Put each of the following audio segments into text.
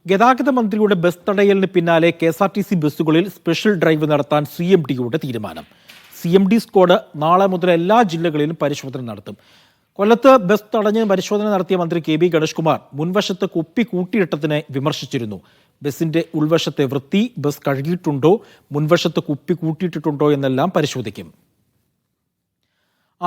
ഗതാഗത മന്ത്രിയുടെ ബസ് തടയലിന് പിന്നാലെ KSRTC ബസ്സുകളിൽ സ്പെഷ്യൽ ഡ്രൈവ് നടത്താൻ CMDയുടെ തീരുമാനം. CMD സ്ക്വാഡ് നാളെ മുതൽ എല്ലാ ജില്ലകളിലും പരിശോധന നടത്തും. കൊല്ലത്ത് ബസ് തടഞ്ഞ് പരിശോധന നടത്തിയ മന്ത്രി KB ഗണേഷ് കുമാർ മുൻവശത്ത് കുപ്പി കൂട്ടിയിട്ടതിനെ വിമർശിച്ചിരുന്നു. ബസിന്റെ ഉൾവശത്തെ വൃത്തി, ബസ് കഴുകിയിട്ടുണ്ടോ, മുൻവശത്ത് കുപ്പി കൂട്ടിയിട്ടിട്ടുണ്ടോ എന്നെല്ലാം പരിശോധിക്കും.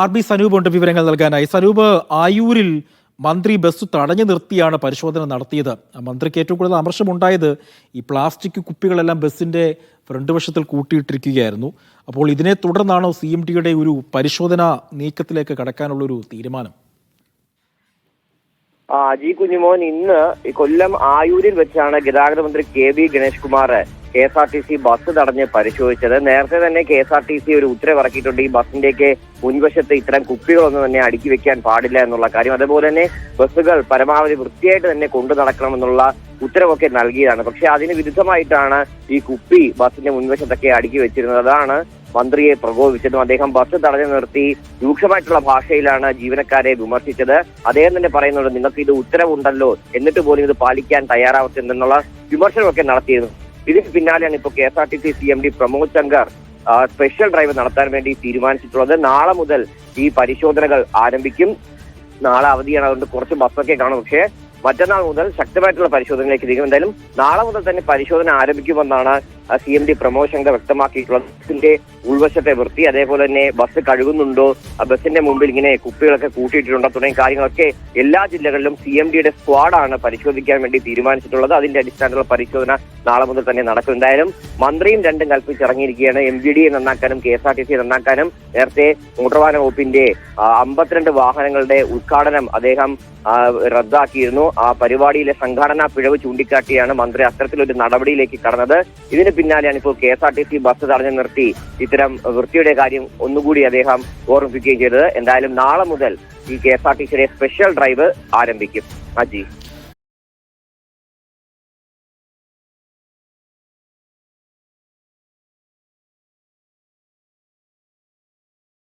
RB സനൂപ് ഉണ്ട് വിവരങ്ങൾ നൽകാനായി. സനൂപ്, ആയൂരിൽ മന്ത്രി ബസ് തടഞ്ഞു നിർത്തിയാണ് പരിശോധന നടത്തിയത്. മന്ത്രിക്ക് ഏറ്റവും കൂടുതൽ അമർഷമുണ്ടായത് ഈ പ്ലാസ്റ്റിക് കുപ്പികളെല്ലാം ബസ്സിന്റെ ഫ്രണ്ട് വശത്തിൽ കൂട്ടിയിട്ടിരിക്കുകയായിരുന്നു. അപ്പോൾ ഇതിനെ തുടർന്നാണോ CMDയുടെ ഒരു പരിശോധന നീക്കത്തിലേക്ക് കടക്കാനുള്ളൊരു തീരുമാനം? ജി കുഞ്ഞുമോൻ, ഇന്ന് കൊല്ലം ആയൂരിൽ വെച്ചാണ് ഗതാഗത മന്ത്രി KB Ganesh Kumar KSRTC bus തടഞ്ഞ് പരിശോധിച്ചത്. നേരത്തെ തന്നെ KSRTC ഒരു ഉത്തരവ് ഇറക്കിയിട്ടുണ്ട്. ഈ ബസിന്റെയൊക്കെ മുൻവശത്ത് ഇത്തരം കുപ്പികളൊന്നും തന്നെ അടുക്കി വെക്കാൻ പാടില്ല എന്നുള്ള കാര്യം. അതുപോലെ തന്നെ ബസ്സുകൾ പരമാവധി വൃത്തിയായിട്ട് തന്നെ കൊണ്ടു നടക്കണമെന്നുള്ള ഉത്തരവൊക്കെ നൽകിയതാണ്. പക്ഷെ അതിന് വിരുദ്ധമായിട്ടാണ് ഈ കുപ്പി ബസിന്റെ മുൻവശത്തൊക്കെ അടുക്കി വെച്ചിരുന്നത്. അതാണ് മന്ത്രിയെ പ്രകോപിച്ചതും. അദ്ദേഹം ബസ് തടഞ്ഞു നിർത്തി രൂക്ഷമായിട്ടുള്ള ഭാഷയിലാണ് ജീവനക്കാരെ വിമർശിച്ചത്. അദ്ദേഹം തന്നെ പറയുന്നുണ്ട്, നിങ്ങൾക്ക് ഇത് ഉത്തരവുണ്ടല്ലോ, എന്നിട്ട് പോലും ഇത് പാലിക്കാൻ തയ്യാറാവത്തില്ലെന്നുള്ള വിമർശനമൊക്കെ നടത്തിയിരുന്നു. ഇതിന് പിന്നാലെയാണ് ഇപ്പോൾ KSRTC CMD Pramod Shankar special drive നടത്താൻ വേണ്ടി തീരുമാനിച്ചിട്ടുള്ളത്. നാളെ മുതൽ ഈ പരിശോധനകൾ ആരംഭിക്കും. നാളെ അവധിയാണ്, അതുകൊണ്ട് കുറച്ച് ബസ്സൊക്കെ കാണും. പക്ഷേ മറ്റന്നാൾ മുതൽ ശക്തമായിട്ടുള്ള പരിശോധനയിലേക്ക് നീങ്ങും. എന്തായാലും നാളെ മുതൽ തന്നെ പരിശോധന ആരംഭിക്കുമെന്നാണ് CMD പ്രമോദ് ശങ്കർ വ്യക്തമാക്കിയിട്ടുള്ളത്. ബസിന്റെ ഉൾവശത്തെ വൃത്തി, അതേപോലെ തന്നെ ബസ് കഴുകുന്നുണ്ടോ, ബസിന്റെ മുമ്പിൽ ഇങ്ങനെ കുപ്പികളൊക്കെ കൂട്ടിയിട്ടുണ്ടോ തുടങ്ങിയ കാര്യങ്ങളൊക്കെ എല്ലാ ജില്ലകളിലും CMDയുടെ സ്ക്വാഡാണ് പരിശോധിക്കാൻ വേണ്ടി തീരുമാനിച്ചിട്ടുള്ളത്. അതിന്റെ അടിസ്ഥാനത്തിലുള്ള പരിശോധന നാളെ മുതൽ തന്നെ നടക്കും. എന്തായാലും മന്ത്രിയും രണ്ടും കൽപ്പിച്ചിറങ്ങിയിരിക്കുകയാണ്. MVDയെ നന്നാക്കാനും KSRTC നന്നാക്കാനും. നേരത്തെ മോട്ടോർ വാഹന വകുപ്പിന്റെ 52 വാഹനങ്ങളുടെ ഉദ്ഘാടനം അദ്ദേഹം റദ്ദാക്കിയിരുന്നു. ആ പരിപാടിയിലെ സംഘാടനാ പിഴവ് ചൂണ്ടിക്കാട്ടിയാണ് മന്ത്രി അത്തരത്തിലൊരു നടപടിയിലേക്ക് കടന്നത്. ഇതിന് പിന്നാലെയാണ് ഇപ്പോൾ KSRTC ബസ് തടഞ്ഞു നിർത്തി ഇത്തരം വൃത്തിയുടെ കാര്യം ഒന്നുകൂടി അദ്ദേഹം ഓർമ്മിപ്പിക്കുകയും ചെയ്തത്. എന്തായാലും നാളെ മുതൽ ഈ KSRTCയുടെ സ്പെഷ്യൽ ഡ്രൈവ് ആരംഭിക്കും. അജി.